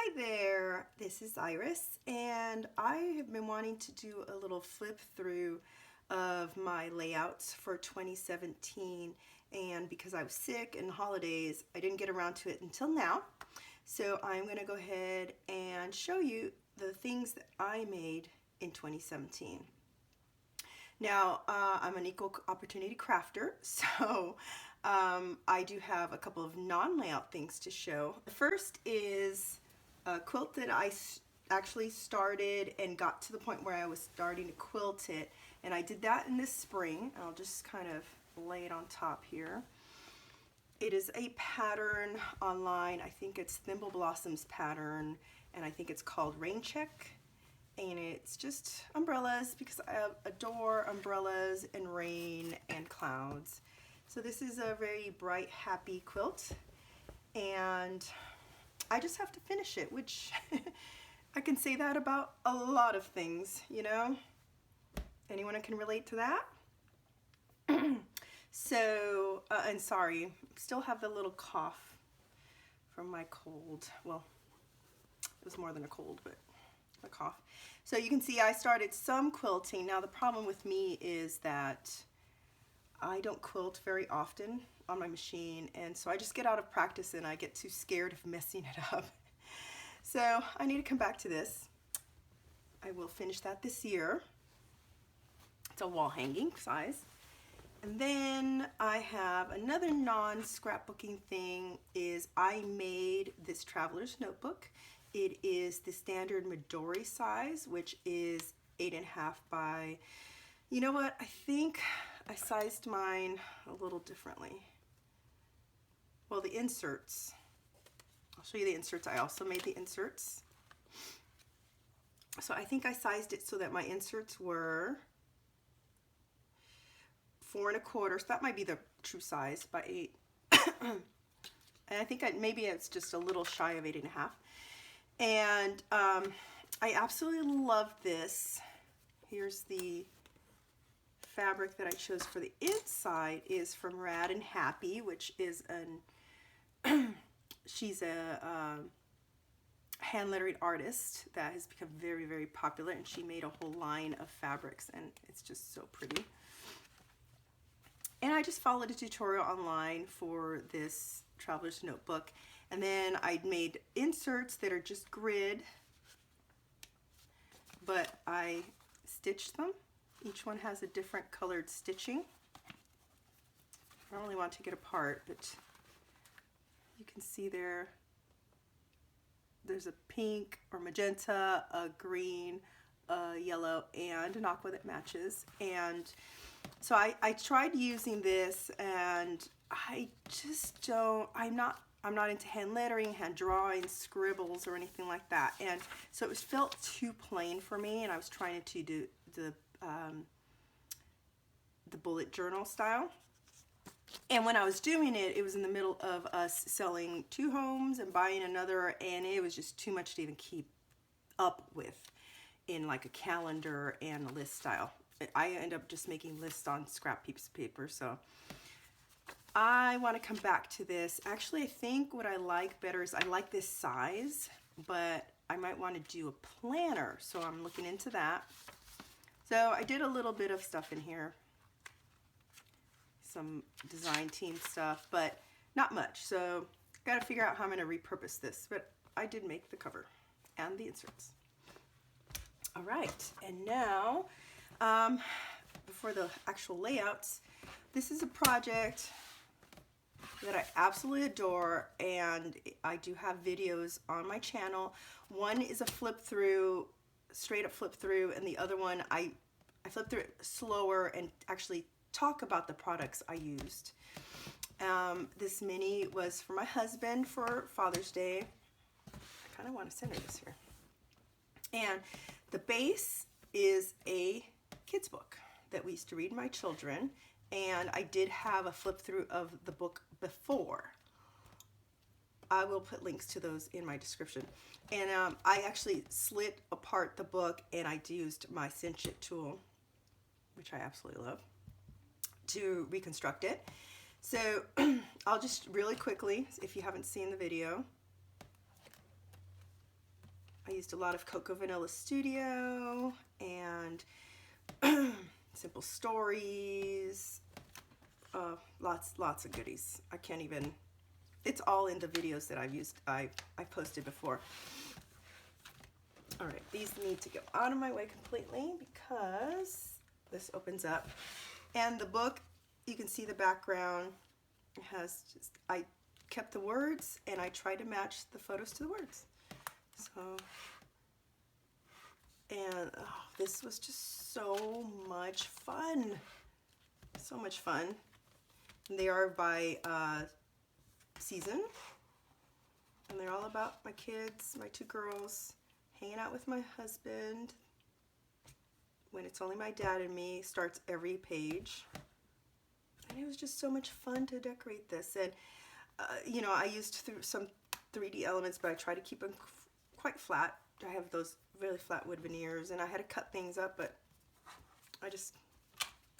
Hi there, this is Iris, and I have been wanting to do a little flip through of my layouts for 2017, and because I was sick and holidays, I didn't get around to it until now. So I'm going to go ahead and show you the things that I made in 2017. Now, I'm an equal opportunity crafter, so I do have a couple of non-layout things to show. The first is a quilt that I actually started and got to the point where I was starting to quilt it, and I did that in this spring. I'll just kind of lay it on top here. It is a pattern online. I think it's Thimble Blossoms pattern, and I think it's called Rain Check, and it's just umbrellas because I adore umbrellas and rain and clouds. So this is a very bright, happy quilt, and I just have to finish it, which I can say that about a lot of things, you know? Anyone can relate to that? So, and sorry, still have the little cough from my cold. Well, it was more than a cold, but a cough. So you can see I started some quilting. Now the problem with me is that I don't quilt very often on my machine, and so I just get out of practice and I get too scared of messing it up. So I need to come back to this. I will finish that this year. It's a wall hanging size. And then I have another non-scrapbooking thing is I made this traveler's notebook. It is the standard Midori size, which is 8.5 by, you know what, I think I sized mine a little differently. Well, the inserts, I'll show you the inserts. I also made the inserts. So I think I sized it so that my inserts were 4 1/4, so that might be the true size, by 8. And I think maybe it's just a little shy of 8.5. And I absolutely love this. Here's the fabric that I chose for the inside is from Rad and Happy, which is she's a hand lettering artist that has become very, very popular, and she made a whole line of fabrics, and it's just so pretty. And I just followed a tutorial online for this traveler's notebook, and then I made inserts that are just grid, but I stitched them. Each one has a different colored stitching. I don't really want to take it apart, but you can see there's a pink or magenta, a green, a yellow, and an aqua that matches. And so I tried using this, and I just don't, I'm not into hand lettering, hand drawing, scribbles, or anything like that. And so it felt too plain for me, and I was trying to do the bullet journal style. And when I was doing it, it was in the middle of us selling 2 homes and buying another, and it was just too much to even keep up with in like a calendar and a list style. I end up just making lists on scrap pieces of paper, so I want to come back to this. Actually, I think what I like better is I like this size, but I might want to do a planner, so I'm looking into that. So I did a little bit of stuff in here, some design team stuff, but not much. So I got to figure out how I'm going to repurpose this, but I did make the cover and the inserts. All right, and now before the actual layouts, this is a project that I absolutely adore, and I do have videos on my channel. One is a flip through, straight up flip through, and the other one I flip through it slower and actually talk about the products I used. This mini was for my husband for Father's Day. I kind of want to center this here. And the base is a kids book that we used to read to my children, and I did have a flip through of the book before. I will put links to those in my description. And I actually slit apart the book, and I used my cinch it tool, which I absolutely love, to reconstruct it. So I'll just really quickly, if you haven't seen the video, I used a lot of Cocoa Vanilla Studio and Simple Stories. Lots of goodies. I can't even, it's all in the videos that I posted before. All right, these need to go out of my way completely because this opens up. And the book, you can see the background. It has just, I kept the words and I tried to match the photos to the words. So, and this was just so much fun. So much fun. And they are by season. And they're all about my kids, my 2 girls, hanging out with my husband. When it's only my dad and me, starts every page. And it was just so much fun to decorate this. And, you know, I used some 3D elements, but I try to keep them quite flat. I have those really flat wood veneers, and I had to cut things up, but I just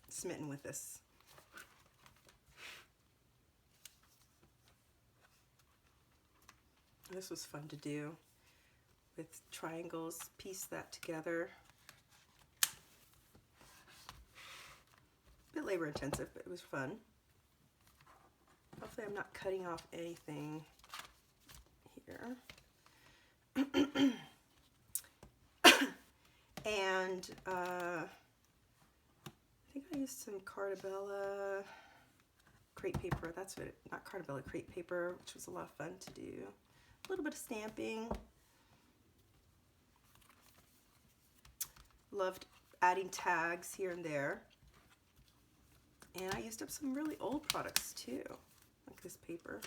smitten with this. This was fun to do with triangles, piece that together. A bit labor intensive, but it was fun. Hopefully I'm not cutting off anything here. And I think I used some Cardabella crepe paper. That's what not Cardabella, crepe paper, which was a lot of fun to do. A little bit of stamping. Loved adding tags here and there. And I used up some really old products too, like this paper.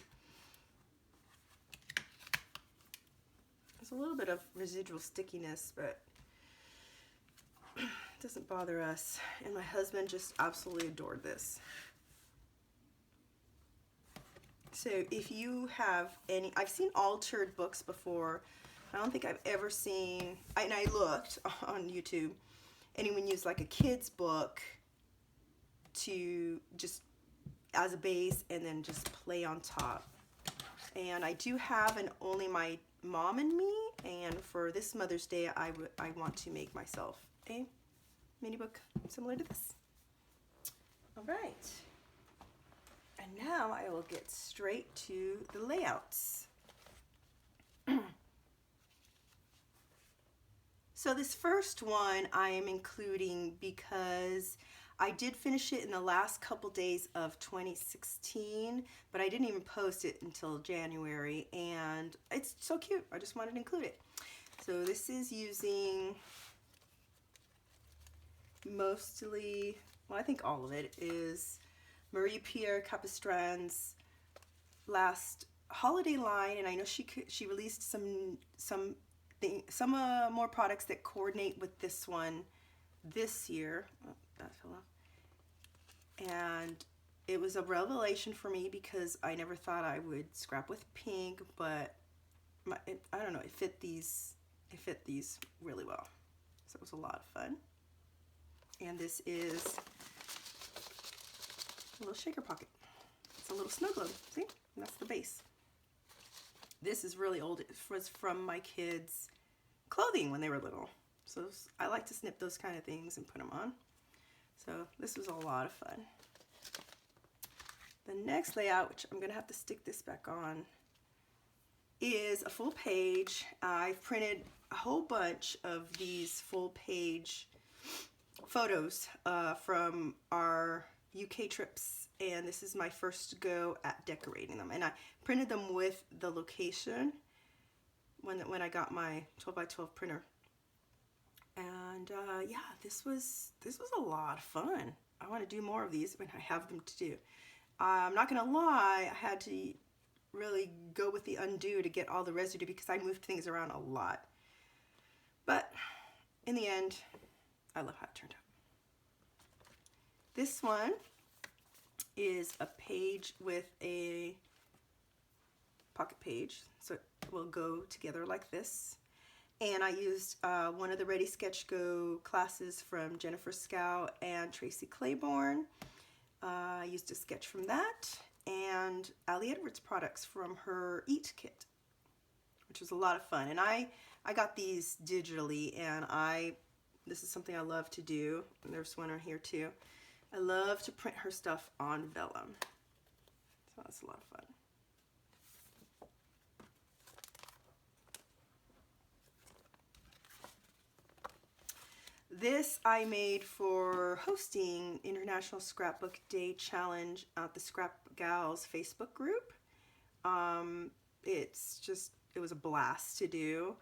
There's a little bit of residual stickiness, but it doesn't bother us. And my husband just absolutely adored this. So if you have any, I've seen altered books before. I don't think I've ever seen, and I looked on YouTube, anyone use like a kid's book to just as a base and then just play on top. And I do have an Only My Mom and Me, and for this Mother's Day I want to make myself a mini book similar to this. All right. And now I will get straight to the layouts. So this first one I am including because I did finish it in the last couple days of 2016, but I didn't even post it until January, and it's so cute. I just wanted to include it. So this is using mostly, well, I think all of it is Marie-Pierre Capistran's last holiday line, and I know she released some more products that coordinate with this one this year. Oh, that fell off. And it was a revelation for me because I never thought I would scrap with pink, but I don't know, it fit these really well. So it was a lot of fun. And this is a little shaker pocket. It's a little snow globe, see? And that's the base. This is really old. It was from my kids' clothing when they were little. So I like to snip those kind of things and put them on. So this was a lot of fun. The next layout, which I'm going to have to stick this back on, is a full page. I've printed a whole bunch of these full page photos from our UK trips, and this is my first go at decorating them, and I printed them with the location when I got my 12x12 printer. And yeah, this was a lot of fun. I want to do more of these when I have them to do. I'm not gonna lie, I had to really go with the undo to get all the residue because I moved things around a lot, but in the end I love how it turned out. This one is a page with a pocket page, so it will go together like this. And I used one of the Ready Sketch Go classes from Jennifer Scow and Tracy Claiborne. I used a sketch from that, and Ali Edwards products from her Eat kit. which was a lot of fun. And I got these digitally, and this is something I love to do. And there's one on here too. I love to print her stuff on vellum. So that's a lot of fun. This I made for hosting International Scrapbook Day Challenge at the Scrap Gals Facebook group. It was a blast to do,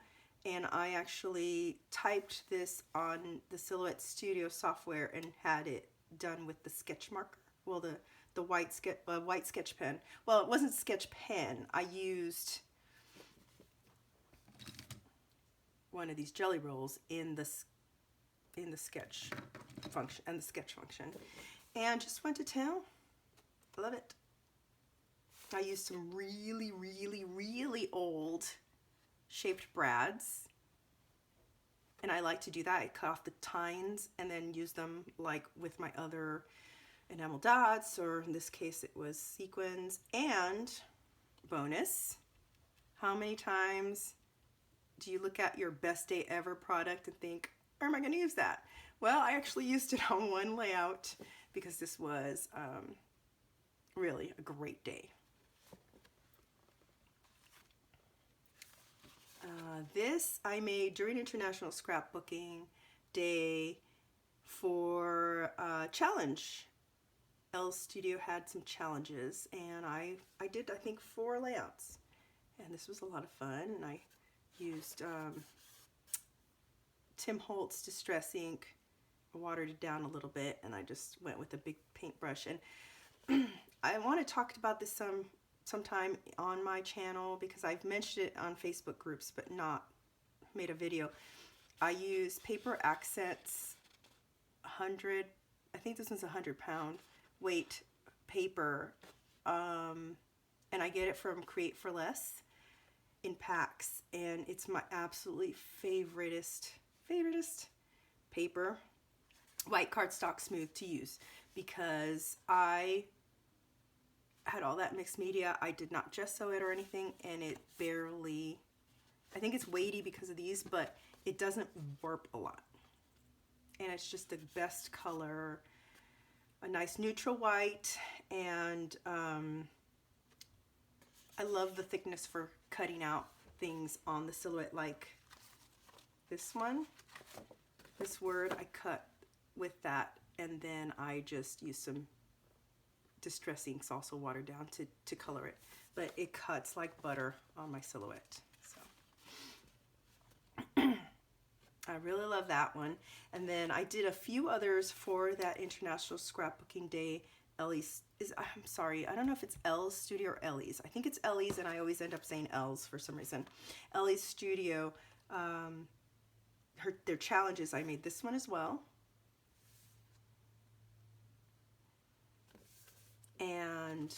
and I actually typed this on the Silhouette Studio software and had it done with the sketch marker. Well, the white sketch pen. Well, it wasn't sketch pen. I used one of these jelly rolls in the sketch function, and just went to town. Love it. I used some really, really, really old shaped brads, and I like to do that. I cut off the tines and then use them like with my other enamel dots, or in this case it was sequins. And bonus, how many times do you look at your best day ever product and think, where am I going to use that? Well, I actually used it on one layout because this was really a great day. This I made during International Scrapbooking Day for a challenge. Elle's Studio had some challenges, and I did, I think, 4 layouts. And this was a lot of fun, and I used Tim Holtz Distress Ink. I watered it down a little bit, and I just went with a big paintbrush. And I want to talk about this sometime on my channel, because I've mentioned it on Facebook groups but not made a video. I use Paper Accents 100, I think this one's 100-pound weight paper, and I get it from Create for Less in packs, and it's my absolutely favoriteest paper, white cardstock smooth to use, because I had all that mixed media. I did not gesso it or anything, and it barely, I think it's weighty because of these, but it doesn't warp a lot. And it's just the best color, a nice neutral white, and I love the thickness for cutting out things on the silhouette, like this one. This word I cut with that, and then I just use some Distress inks also watered down to color it, but it cuts like butter on my silhouette. So I really love that one. And then I did a few others for that International Scrapbooking Day. Ellie's I'm sorry, I don't know if it's Elle's Studio or Ellie's. I think it's Ellie's, and I always end up saying Elle's for some reason. Ellie's Studio, their challenges, I made this one as well. And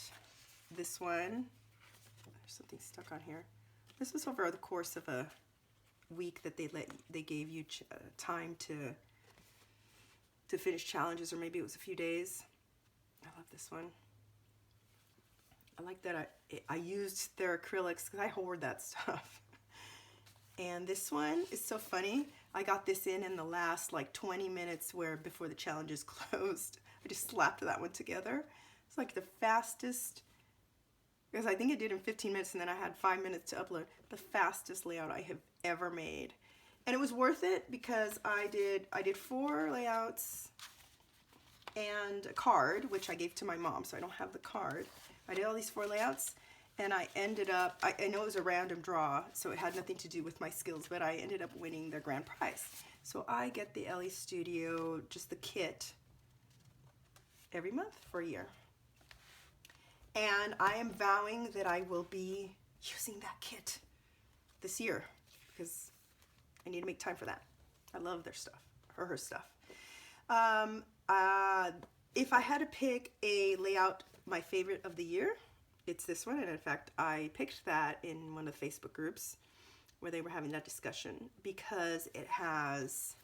this one, there's something stuck on here. This was over the course of a week that they gave you time to finish challenges, or maybe it was a few days. I love this one. I like that I used their acrylics because I hoard that stuff. And this one is so funny. I got this in the last like 20 minutes before the challenges closed. I just slapped that one together. It's like the fastest, because I think it did in 15 minutes, and then I had 5 minutes to upload. The fastest layout I have ever made. And it was worth it because I did 4 layouts and a card, which I gave to my mom, so I don't have the card. I did all these 4 layouts, and I ended up, I know it was a random draw, so it had nothing to do with my skills, but I ended up winning the grand prize. So I get the Ellie Studio, just the kit, every month for a year. And I am vowing that I will be using that kit this year, because I need to make time for that. I love their stuff, or her stuff. If I had to pick a layout, my favorite of the year, it's this one. And in fact, I picked that in one of the Facebook groups where they were having that discussion, because it has,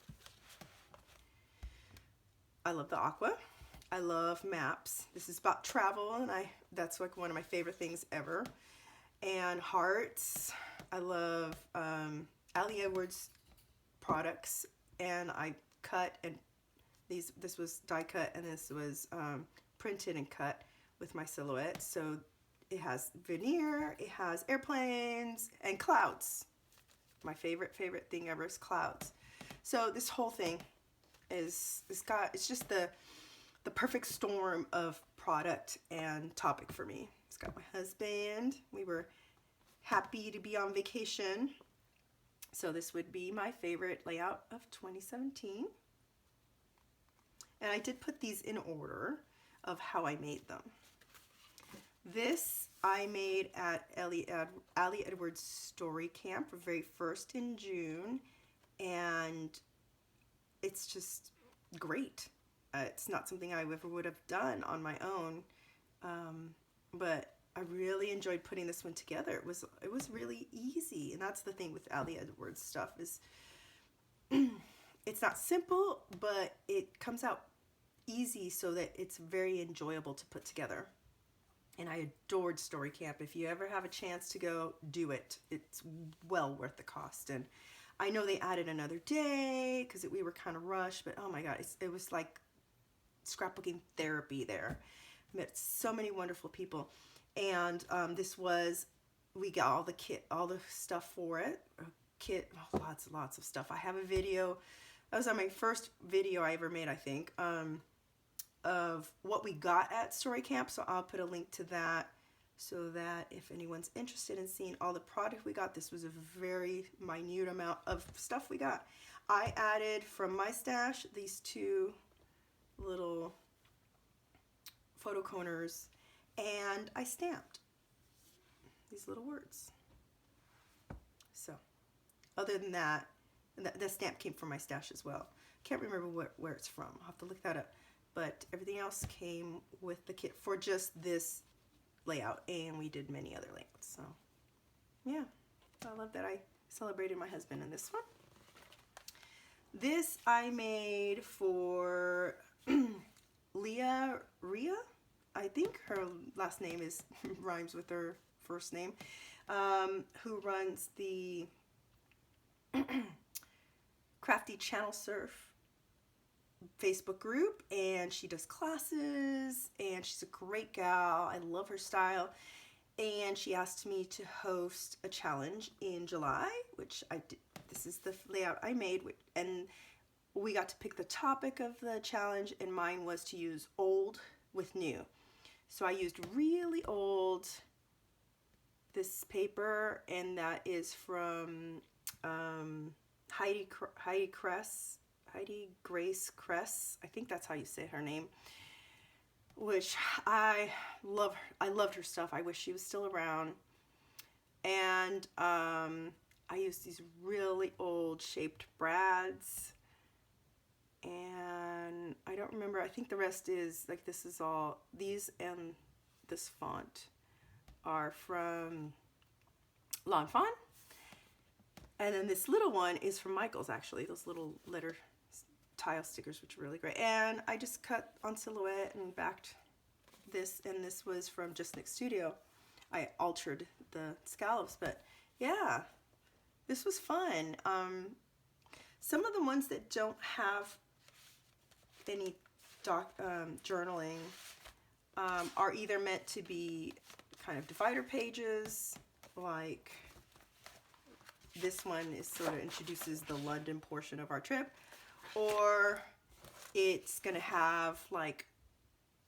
I love the aqua. I love maps. This is about travel, and that's like one of my favorite things ever. and hearts. I love Ali Edwards products, and I cut, and this was die cut, and this was printed and cut with my silhouette. So it has veneer, it has airplanes and clouds. My favorite thing ever is clouds. So this whole thing it's just the perfect storm of product and topic for me. It's got my husband. We were happy to be on vacation. So this would be my favorite layout of 2017. And I did put these in order of how I made them. This I made at Ali Edwards Story Camp, very first in June, and it's just great. It's not something I ever would have done on my own, but I really enjoyed putting this one together. It was really easy, and that's the thing with Ali Edwards stuff is it's not simple, but it comes out easy so that it's very enjoyable to put together. And I adored Story Camp. If you ever have a chance to go, do it. It's well worth the cost. And I know they added another day because we were kind of rushed, but oh my God, it was like scrapbooking therapy there. I met so many wonderful people. And we got all the stuff for it. Lots of stuff. I have a video. That was on my first video I ever made, I think, of what we got at Story Camp. So I'll put a link to that so that if anyone's interested in seeing all the product we got, this was a very minute amount of stuff we got. I added from my stash these two little photo coners, and I stamped these little words. So other than that, and the stamp came from my stash as well. Can't remember where it's from. I'll have to look that up. But everything else came with the kit for just this layout, and we did many other layouts. So yeah, I love that I celebrated my husband in this one. This I made for Ria. I think her last name rhymes with her first name, who runs the Crafty Channel Surf Facebook group, and she does classes, and she's a great gal. I love her style, and she asked me to host a challenge in July, which I did. This is the layout I made, and we got to pick the topic of the challenge, and mine was to use old with new. So I used really old this paper, and that is from Heidi Grace Kress, I think that's how you say her name, which I love. I loved her stuff. I wish she was still around. And I used these really old shaped brads, and I don't remember. I think the rest is like, this is all, these and this font are from Lawn Fawn. And then this little one is from Michael's, actually, those little letter tile stickers, which are really great. And I just cut on silhouette and backed this, and this was from Just Nick Studio. I altered the scallops, but yeah, this was fun. Some of the ones that don't have any journaling are either meant to be kind of divider pages, like this one is sort of introduces the London portion of our trip, or it's gonna have like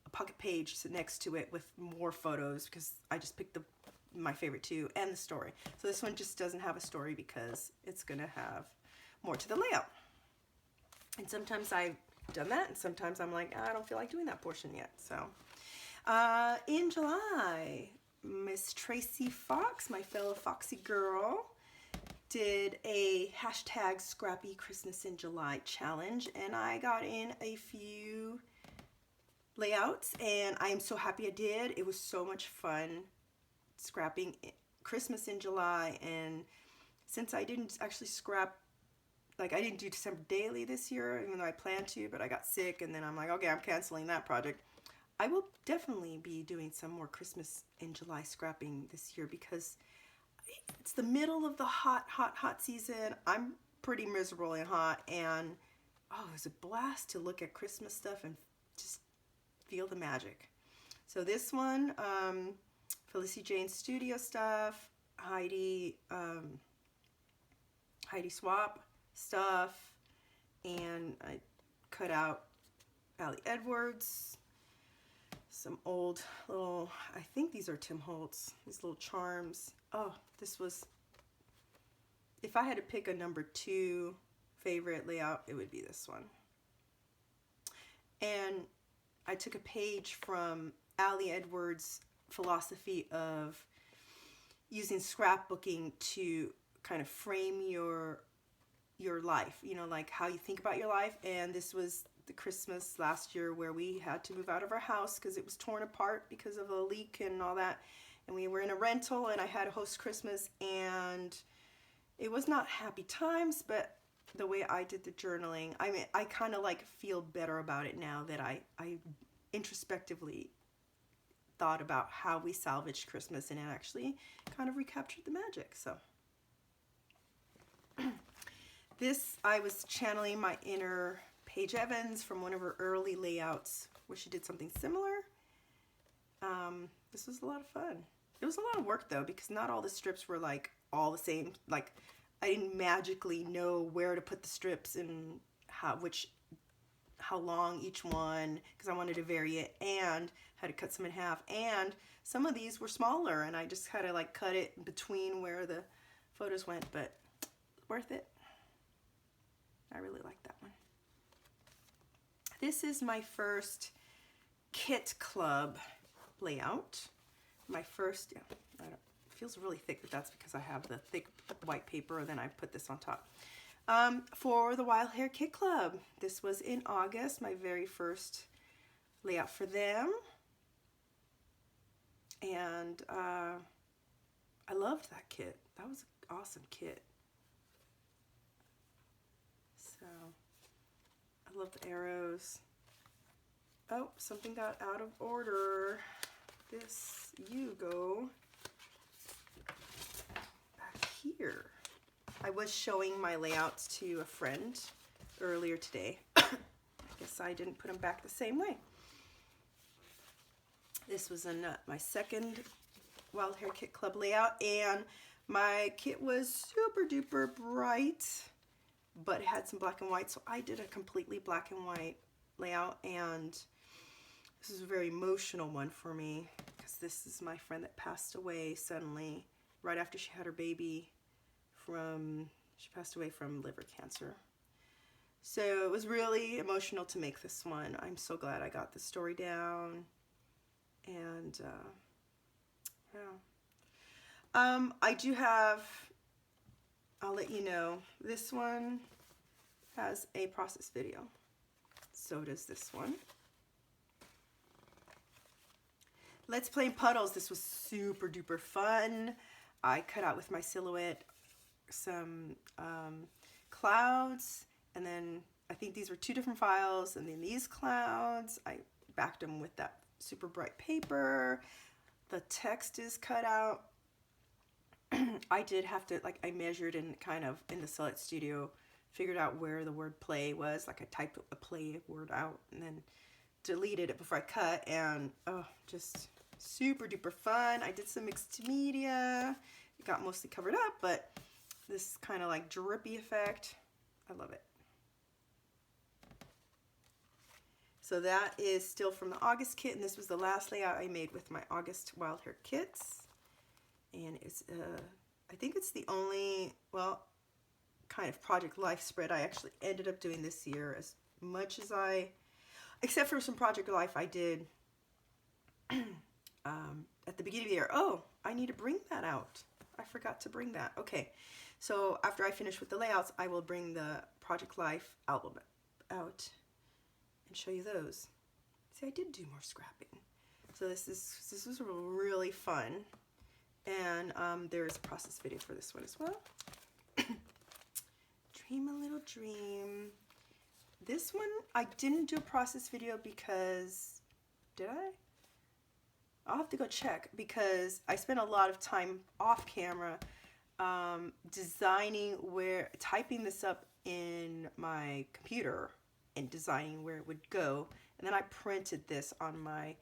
a pocket page next to it with more photos, because I just picked my favorite two and the story. So this one just doesn't have a story because it's gonna have more to the layout. And sometimes I've done that, and sometimes I'm like, I don't feel like doing that portion yet. So in July, Miss Tracy Fox, my fellow Foxy girl, did a hashtag Scrappy Christmas in July challenge, and I got in a few layouts, and I am so happy I did. It was so much fun scrapping Christmas in July. And since I didn't actually scrap, like I didn't do December daily this year, even though I planned to, but I got sick, and then I'm like, okay, I'm canceling that project. I will definitely be doing some more Christmas in July scrapping this year because it's the middle of the hot season. I'm pretty miserable and hot, and oh, it was a blast to look at Christmas stuff and just feel the magic. So this one, Felicity Jane Studio stuff, Heidi Swap stuff, and I cut out Allie Edwards, some old little, I think these are Tim Holtz, these little charms. Oh, this was, if I had to pick a number 2 favorite layout, it would be this one. And I took a page from Allie Edwards' philosophy of using scrapbooking to kind of frame your life, you know, like how you think about your life. And this was the Christmas last year where we had to move out of our house because it was torn apart because of a leak and all that, and we were in a rental, and I had to host Christmas, and it was not happy times, but the way I did the journaling, I mean, I kind of like feel better about it now that I introspectively thought about how we salvaged Christmas, and it actually kind of recaptured the magic. So this, I was channeling my inner Paige Evans from one of her early layouts where she did something similar. This was a lot of fun. It was a lot of work though, because not all the strips were like all the same. Like I didn't magically know where to put the strips and how long each one, because I wanted to vary it, and had to cut some in half. And some of these were smaller, and I just had to like cut it between where the photos went, but worth it. I really like that one. This is my first kit club layout. My first, yeah, it feels really thick, but that's because I have the thick white paper, and then I put this on top. For the Wild Hair Kit Club. This was in August, my very first layout for them. And I loved that kit. That was an awesome kit. So, I love the arrows. Oh, something got out of order. This, you go back here. I was showing my layouts to a friend earlier today. I guess I didn't put them back the same way. This was in my second Wild Hair Kit Club layout, and my kit was super duper bright, but it had some black and white, so I did a completely black and white layout. And this is a very emotional one for me because this is my friend that passed away suddenly right after she had her baby. She passed away from liver cancer. So it was really emotional to make this one. I'm so glad I got the story down. And yeah. I do have, I'll let you know, this one has a process video. So does this one. Let's Play in Puddles. This was super duper fun. I cut out with my silhouette some clouds, and then I think these were 2 different files, and then these clouds, I backed them with that super bright paper. The text is cut out. I did have to, like, I measured and kind of in the Silhouette Studio figured out where the word play was. Like I typed a play word out and then deleted it before I cut, and oh, just super duper fun. I did some mixed media. It got mostly covered up, but this kind of like drippy effect, I love it. So that is still from the August kit, and this was the last layout I made with my August Wild Hair kits. And it's, I think it's the only, well, kind of Project Life spread I actually ended up doing this year, as much as except for some Project Life I did at the beginning of the year. Oh, I need to bring that out. I forgot to bring that. Okay, so after I finish with the layouts, I will bring the Project Life album out and show you those. See, I did do more scrapping. So this was really fun. And there's a process video for this one as well. Dream a Little Dream. This one, I didn't do a process video because Did I? I'll have to go check because I spent a lot of time off camera typing this up in my computer and designing where it would go. And then I printed this on my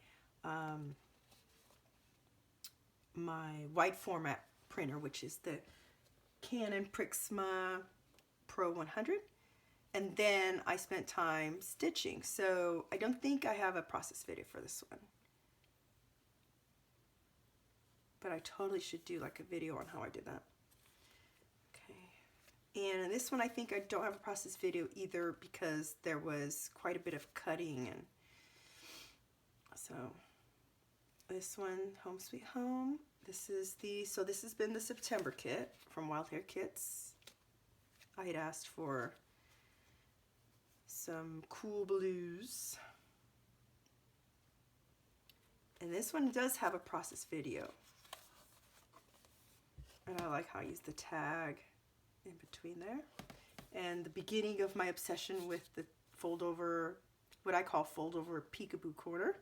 my wide format printer, which is the Canon Pixma Pro 100. And then I spent time stitching. So I don't think I have a process video for this one. But I totally should do like a video on how I did that. Okay. And in this one I think I don't have a process video either because there was quite a bit of cutting. And so this one, Home Sweet Home. This is this has been the September kit from Wild Hair Kits. I had asked for some cool blues. And this one does have a process video. And I like how I use the tag in between there. And the beginning of my obsession with the fold over, what I call fold over peekaboo corner.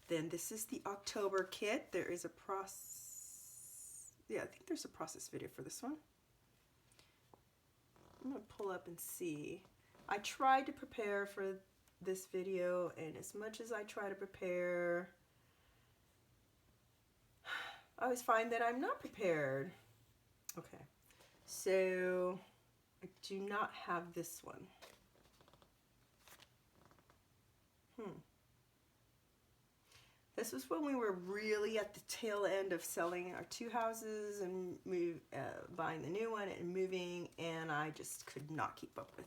Then this is the October kit. There is a I think there's a process video for this one. I'm gonna pull up and see. I tried to prepare for this video, and as much as I try to prepare, I always find that I'm not prepared. Okay, so I do not have this one. This was when we were really at the tail end of selling our 2 houses and buying the new one and moving, and I just could not keep up with.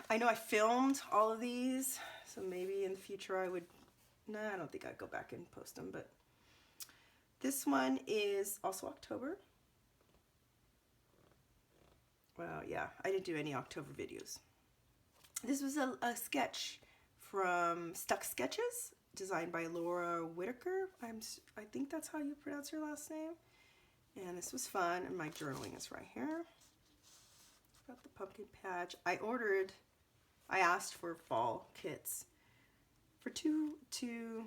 I know I filmed all of these, so maybe in the future I would, I don't think I'd go back and post them, but this one is also October. Well, yeah, I didn't do any October videos. This was a sketch from Stuck Sketches, designed by Laura Whitaker. I think that's how you pronounce her last name. And this was fun, and my journaling is right here. Got the pumpkin patch. I asked for fall kits for two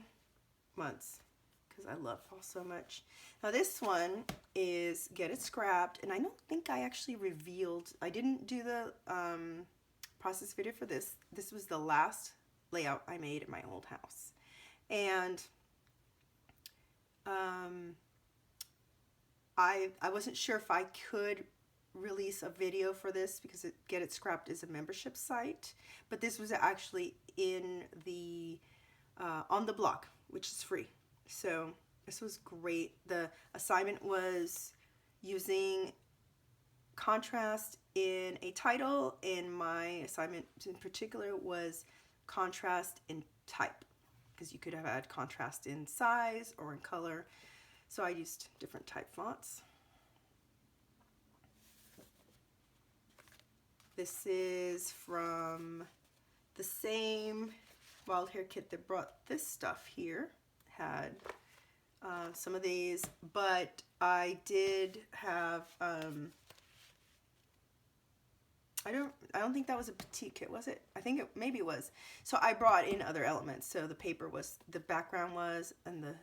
months because I love fall so much. Now this one is Get It Scrapped, and I don't think I actually revealed, I didn't do the process video for this. This was the last layout I made at my old house. And I wasn't sure if I could release a video for this because Get It Scrapped is a membership site, but this was actually in the on the blog, which is free. So this was great. The assignment was using contrast in a title, and my assignment in particular was contrast in type, because you could have had contrast in size or in color. So I used different type fonts. This is from the same Wild Hair kit that brought this stuff here. Had some of these, but I did have I don't think that was a petite kit, was it? I think maybe it was. So I brought in other elements. So the paper was, the background was, and the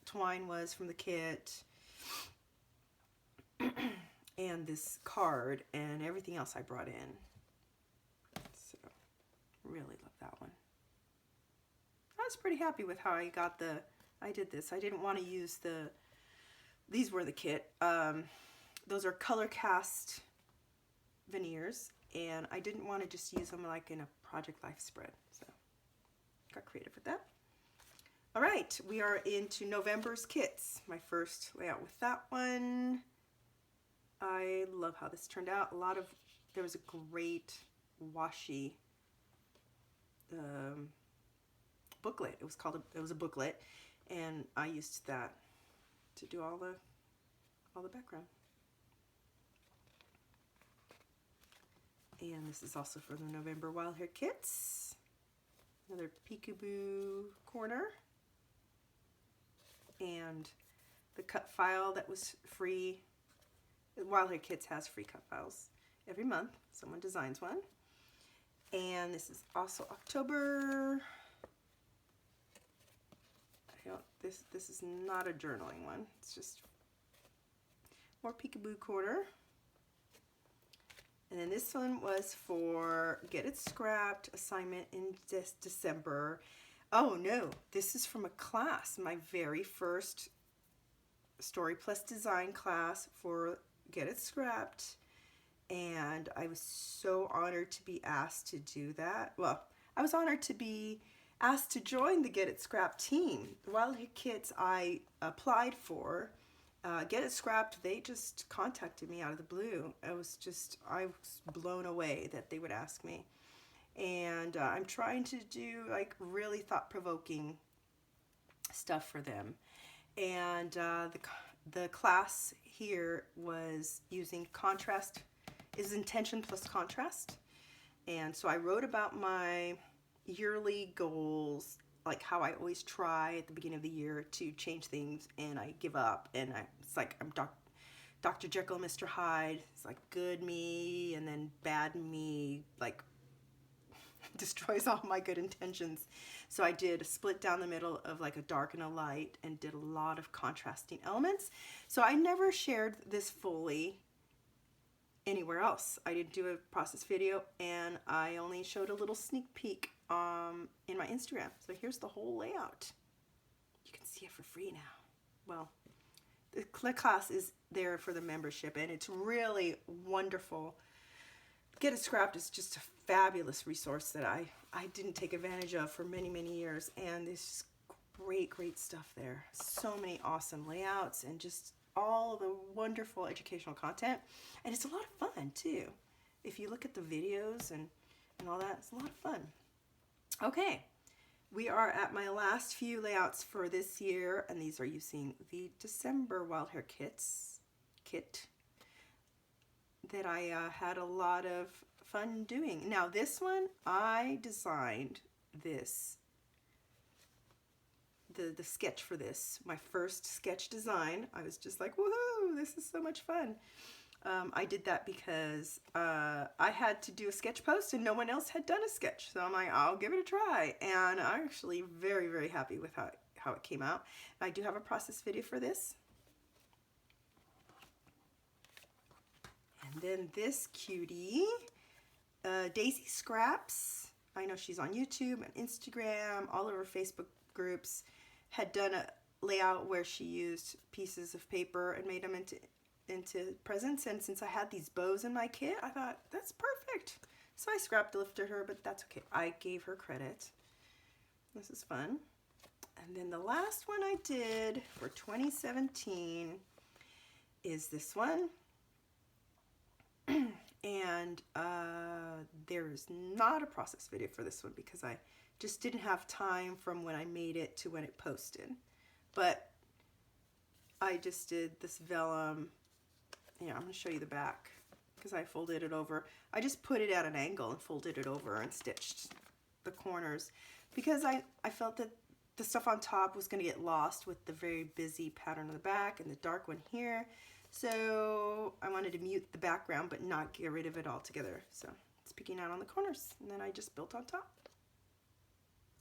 twine was from the kit, and this card, and everything else I brought in. So really love that one. I was pretty happy with how I did this. I didn't want to use these were the kit. Those are color cast veneers, and I didn't want to just use them like in a Project Life spread, so got creative with that. All right, we are into November's kits. My first layout with that one. I love how this turned out. There was a great washi booklet. It was a booklet, and I used that to do all the background. And this is also for the November Wild Hair Kits. Another peekaboo corner. And the cut file that was free. Wild Hair Kits has free cut files every month. Someone designs one. And this is also October. This is not a journaling one. It's just more peekaboo corner. And then this one was for Get It Scrapped assignment in December. Oh no, this is from a class, my very first Story Plus Design class for Get It Scrapped. And I was so honored to be asked to do that. Well, I was honored to be asked to join the Get It Scrapped team. The Wild Kits I applied for, Get It Scrapped, they just contacted me out of the blue. I was blown away that they would ask me. And I'm trying to do like really thought-provoking stuff for them. And the class here was using contrast, is intention plus contrast. And so I wrote about my yearly goals, like how I always try at the beginning of the year to change things and I give up, and it's like I'm Dr. Jekyll, Mr. Hyde. It's like good me and then bad me like destroys all my good intentions. So I did a split down the middle of like a dark and a light and did a lot of contrasting elements. So I never shared this fully anywhere else. I didn't do a process video, and I only showed a little sneak peek in my Instagram. So here's the whole layout. You can see it for free now. Well, the class is there for the membership, and it's really wonderful. Get It Scrapped is just a fabulous resource that I didn't take advantage of for many, many years, and there's great stuff there. So many awesome layouts and just all the wonderful educational content, and it's a lot of fun too. If you look at the videos and all that, it's a lot of fun. Okay, we are at my last few layouts for this year, and these are using the December Wild Hair kit that I had a lot of fun doing. Now this one, I designed this, the sketch for this, my first sketch design. I was just like, woohoo, this is so much fun. I did that because I had to do a sketch post and no one else had done a sketch. So I'm like, I'll give it a try. And I'm actually very happy with how it came out. I do have a process video for this. And then this cutie, Daisy Scraps. I know she's on YouTube and Instagram, all over Facebook groups, had done a layout where she used pieces of paper and made them into presents. And since I had these bows in my kit, I thought, that's perfect. So I scrap lifted her, but that's okay. I gave her credit. This is fun. And then the last one I did for 2017 is this one. And there's not a process video for this one because I just didn't have time from when I made it to when it posted. But I just did this vellum. Yeah, I'm going to show you the back because I folded it over. I just put it at an angle and folded it over and stitched the corners because I felt that the stuff on top was going to get lost with the very busy pattern on the back and the dark one here. So I wanted to mute the background but not get rid of it altogether. So it's peeking out on the corners, and then I just built on top.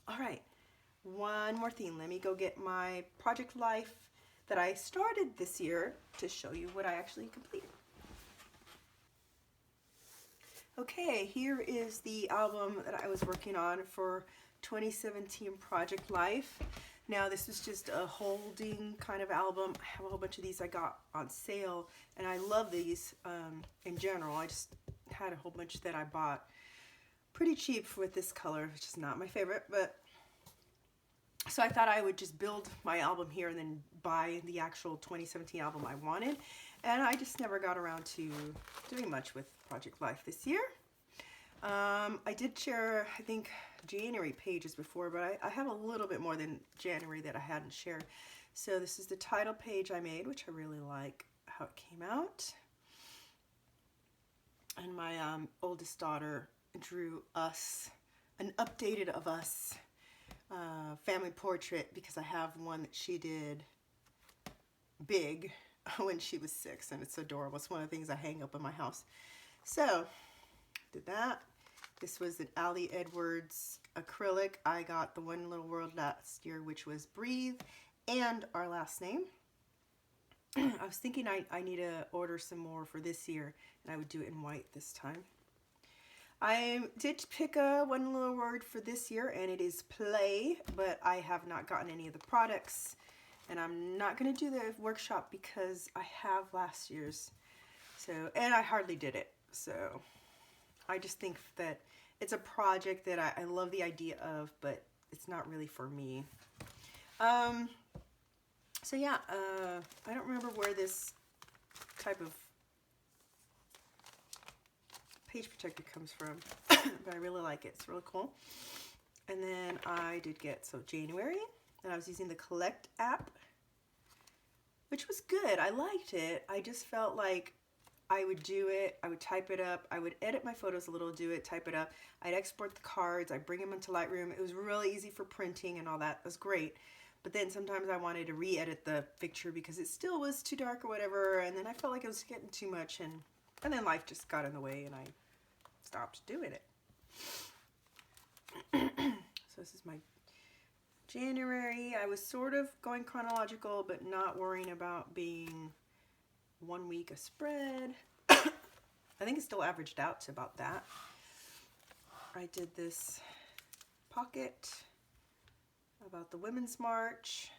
All right, one more thing. Let me go get my project life that I started this year to show you what I actually completed. Okay, here is the album that I was working on for 2017 Project Life. Now this is just a holding kind of album. I have a whole bunch of these I got on sale, and I love these in general. I just had a whole bunch that I bought pretty cheap with this color, which is not my favorite, but so I thought I would just build my album here and then buy the actual 2017 album I wanted, and I just never got around to doing much with Project Life this year. I did share, I think, January pages before, but I have a little bit more than January that I hadn't shared. So this is the title page I made, which I really like how it came out. And my oldest daughter drew us, an updated of us family portrait, because I have one that she did big when she was 6, and it's adorable. It's one of the things I hang up in my house. So did that. This was an Ali Edwards acrylic. I got the One Little World last year, which was Breathe and our last name. I was thinking I need to order some more for this year, and I would do it in white this time. I did pick a One Little Word for this year, and it is Play, but I have not gotten any of the products, and I'm not going to do the workshop because I have last year's, and I hardly did it, so I just think that it's a project that I love the idea of, but it's not really for me. So yeah, I don't remember where this type of page protector comes from, but I really like it. It's really cool. And then I did get, so January, and I was using the Collect app, which was good. I liked it. I just felt like I would do it, I would type it up, I would edit my photos a little, do it, type it up, I'd export the cards, I'd bring them into Lightroom. It was really easy for printing and all that. It was great. But then sometimes I wanted to re-edit the picture because it still was too dark or whatever, and then I felt like it was getting too much, and then life just got in the way and I stopped doing it. So this is my January. I was sort of going chronological, but not worrying about being 1 week a spread. I think it still averaged out to about that. I did this pocket about the Women's March.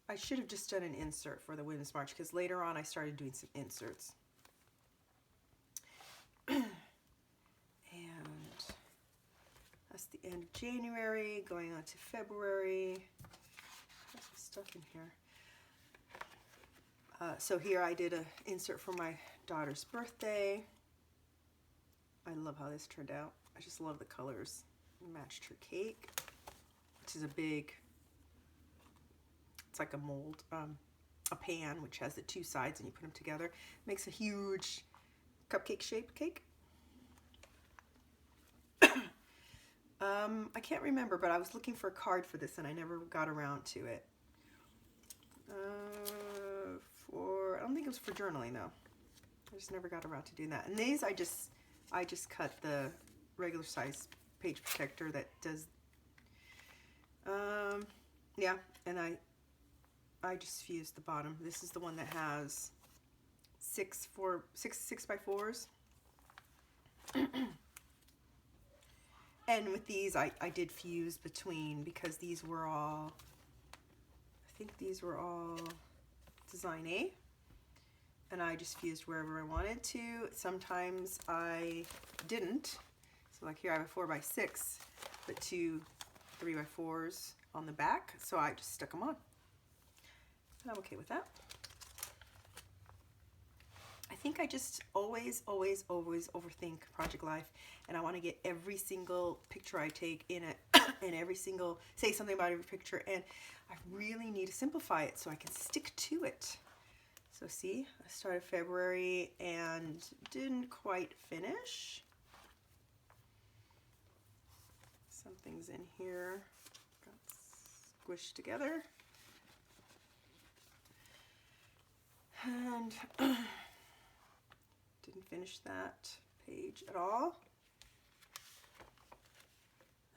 I should have just done an insert for the Women's March because later on I started doing some inserts. And that's the end of January, going on to February. There's some stuff in here. So here I did an insert for my daughter's birthday. I love how this turned out. I just love the colors. It matched her cake, which is a big, it's like a mold, a pan, which has the two sides and you put them together. Makes a huge cupcake shaped cake. I can't remember, but I was looking for a card for this and I never got around to it. I don't think it was for journaling though. I just never got around to doing that. And these I just cut the regular size page protector that does, yeah, and I just fused the bottom. This is the one that has 6 by 4s. And with these I did fuse between, because these were all, I think these were all Design A, and I just fused wherever I wanted to. Sometimes I didn't. So like here I have a 4 by 6, but 2 3 by 4s on the back, so I just stuck them on. And I'm okay with that. I think I just always overthink project life, and I want to get every single picture I take in it and every single, say something about every picture, and I really need to simplify it so I can stick to it. So see, I started February and didn't quite finish. Some things in here got squished together. And didn't finish that page at all.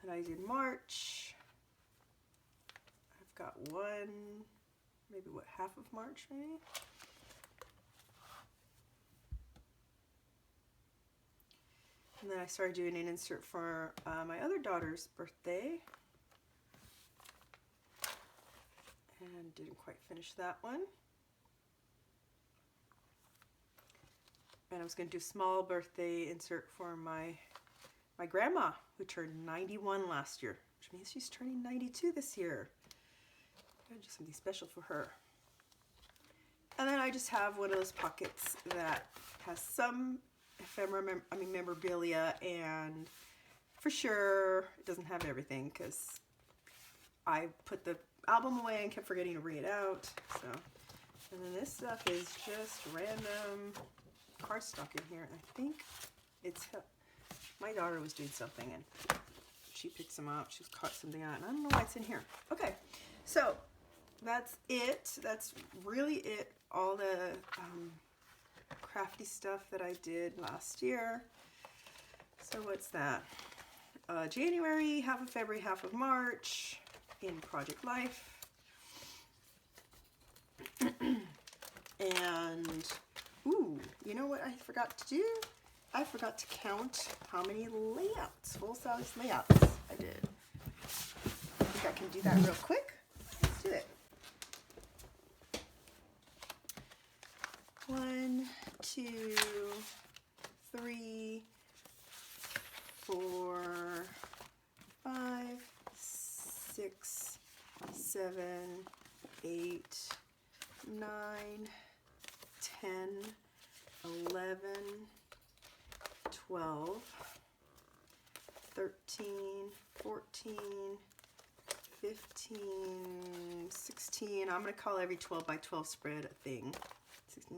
And I did March. I've got one, maybe what, half of March maybe? And then I started doing an insert for my other daughter's birthday. And didn't quite finish that one. And I was going to do a small birthday insert for my grandma, who turned 91 last year, which means she's turning 92 this year. I'm going to do something special for her. And then I just have one of those pockets that has some memorabilia, and for sure it doesn't have everything because I put the album away and kept forgetting to bring it out. So, and then this stuff is just random cardstock in here, and I think it's, my daughter was doing something and she picks them up. She's caught something out, and I don't know why it's in here. Okay, so that's it. That's really it. All the crafty stuff that I did last year. So what's that? January, half of February, half of March in Project Life. And, ooh, you know what I forgot to do? I forgot to count how many layouts, full-size layouts I did. I think I can do that real quick. Let's do it. 1, 2, 3, 4, 5, 6, 7, 8, 9, 10, 11, 12, 13, 14, 15, 16. I'm going to call every 12 by 12 spread a thing. 16,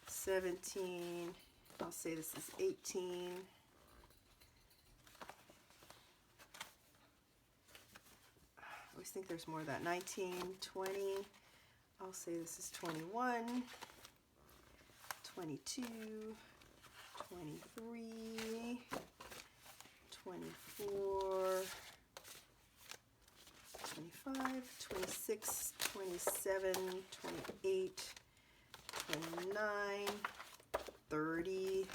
17, I'll say this is 18. I always think there's more of that. 19, 20. I'll say this is 21, 22, 23, 24, 25, 26, 27, 28, 29, 30,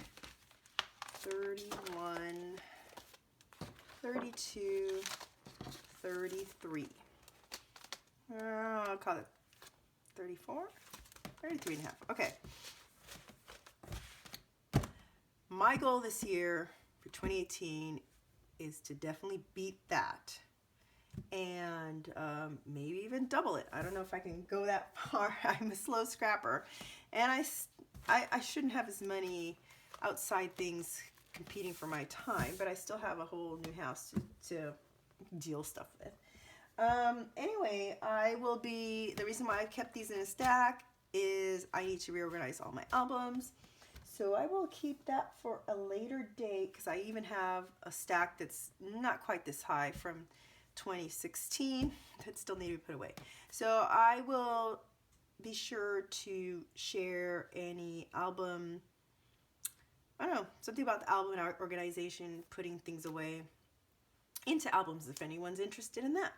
31, 32, 33. I'll call it 34, 33 and a half. Okay. My goal this year for 2018 is to definitely beat that and maybe even double it. I don't know if I can go that far. I'm a slow scrapper, and I shouldn't have as many outside things competing for my time, but I still have a whole new house to deal stuff with. Anyway, the reason why I kept these in a stack is I need to reorganize all my albums. So I will keep that for a later date, because I even have a stack that's not quite this high from 2016 that still need to be put away. So I will be sure to share any album, I don't know, something about the album and our organization, putting things away into albums if anyone's interested in that.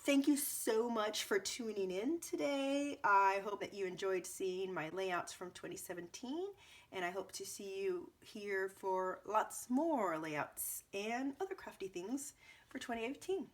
Thank you so much for tuning in today. I hope that you enjoyed seeing my layouts from 2017, and I hope to see you here for lots more layouts and other crafty things for 2018.